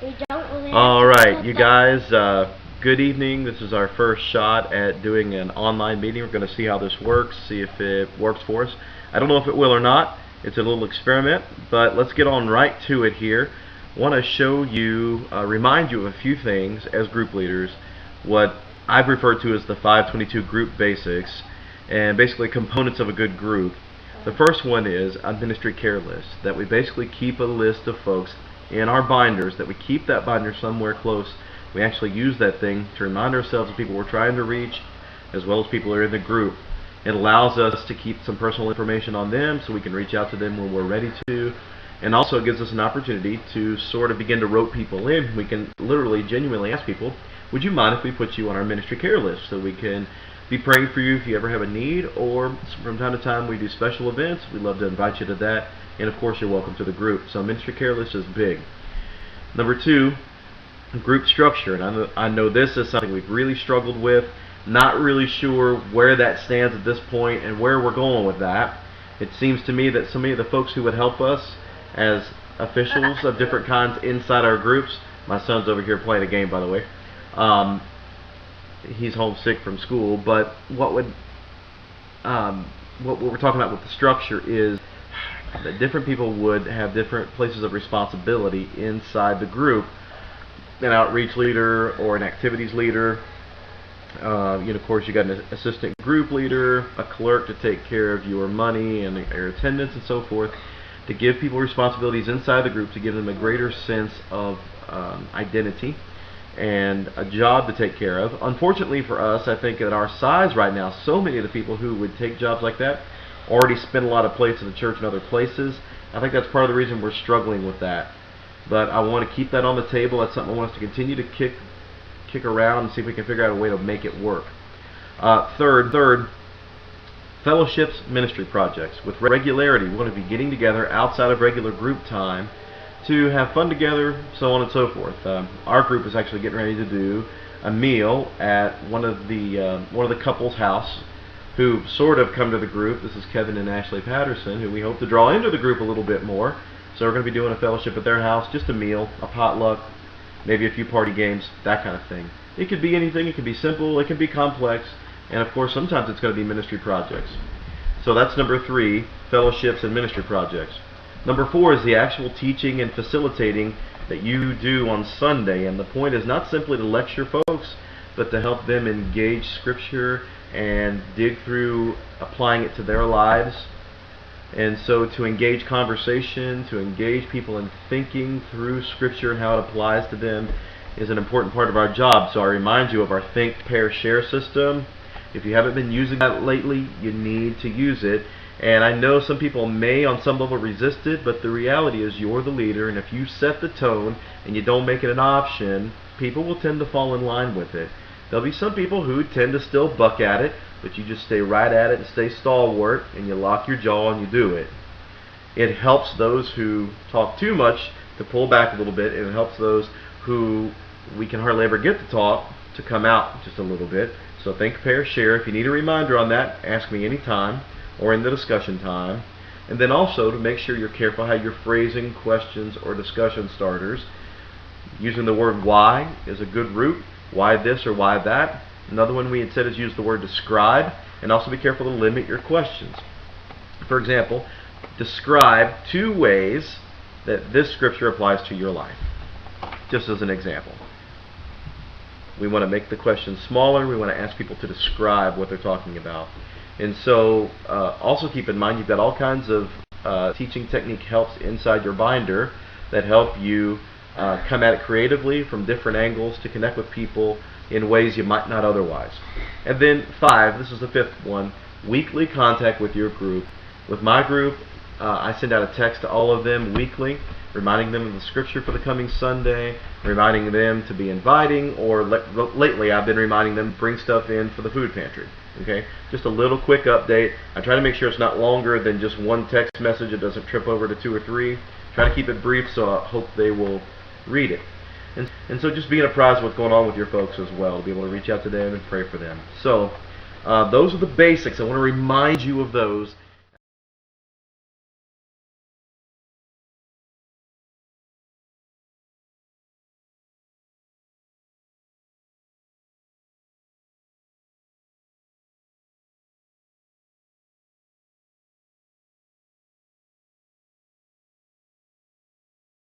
We don't really All right, you guys, good evening. This is our first shot at doing an online meeting. We're going to see how this works, see if it works for us. I don't know if it will or not. It's a little experiment, but let's get on right to it here. I want to show you, remind you of a few things as group leaders, what I've referred to as the 522 group basics, and basically components of a good group. The first one is a ministry care list, that we basically keep a list of folks in our binders, that we keep that binder somewhere close. We actually use that thing to remind ourselves of people we're trying to reach, as well as people who are in the group. It allows us to keep some personal information on them so we can reach out to them when we're ready to, and also gives us an opportunity to sort of begin to rope people in. We can literally, genuinely ask people, would you mind if we put you on our ministry care list, so we can be praying for you if you ever have a need, or from time to time we do special events. We'd love to invite you to that, and of course you're welcome to the group. So ministry care list is big. Number two, group structure, and I know this is something we've really struggled with. Not really sure where that stands at this point and where we're going with that. It seems to me that so many of the folks who would help us as officials of different kinds inside our groups, my son's over here playing a game, by the way, he's homesick from school, but what we're talking about with the structure is that different people would have different places of responsibility inside the group. An outreach leader or an activities leader, of course you got an assistant group leader, a clerk to take care of your money and your attendance and so forth, to give people responsibilities inside the group, to give them a greater sense of identity and a job to take care of. Unfortunately for us, I think at our size right now, so many of the people who would take jobs like that already spend a lot of plates in the church and other places. I think that's part of the reason we're struggling with that. But I want to keep that on the table. That's something I want us to continue to kick around and see if we can figure out a way to make it work. Third, fellowships, ministry projects. With regularity, we want to be getting together outside of regular group time to have fun together, so on and so forth. Our group is actually getting ready to do a meal at one of the couple's house who sort of come to the group. This is Kevin and Ashley Patterson, who we hope to draw into the group a little bit more. So we're going to be doing a fellowship at their house, just a meal, a potluck, maybe a few party games, that kind of thing. It could be anything. It can be simple. It can be complex. And of course, sometimes it's going to be ministry projects. So that's number three, fellowships and ministry projects. Number four is the actual teaching and facilitating that you do on Sunday. And the point is not simply to lecture folks, but to help them engage Scripture and dig through applying it to their lives. And so to engage conversation, to engage people in thinking through Scripture and how it applies to them is an important part of our job. So I remind you of our Think, Pair, Share system. If you haven't been using that lately, you need to use it. And I know some people may on some level resist it, but the reality is you're the leader, and if you set the tone and you don't make it an option, people will tend to fall in line with it. There'll be some people who tend to still buck at it, but you just stay right at it and stay stalwart, and you lock your jaw and you do it. It helps those who talk too much to pull back a little bit, and it helps those who we can hardly ever get to talk to come out just a little bit. So think, pair, share. If you need a reminder on that, ask me anytime or in the discussion time. And then also to make sure you're careful how you're phrasing questions or discussion starters. Using the word why is a good route. Why this or why that? Another one we had said is use the word describe, and also be careful to limit your questions. For example, describe 2 ways that this scripture applies to your life. Just as an example. We want to make the question smaller. We want to ask people to describe what they're talking about. And so also keep in mind you've got all kinds of teaching technique helps inside your binder that help you come at it creatively from different angles to connect with people in ways you might not otherwise. And then 5, this is the 5th one, weekly contact with your group. With my group, I send out a text to all of them weekly, reminding them of the scripture for the coming Sunday, reminding them to be inviting, or lately I've been reminding them to bring stuff in for the food pantry. Okay, just a little quick update. I try to make sure it's not longer than just one text message. It doesn't trip over to 2 or 3. Try to keep it brief, so I hope they will read it. And so just being apprised of what's going on with your folks as well, to be able to reach out to them and pray for them. So those are the basics. I want to remind you of those.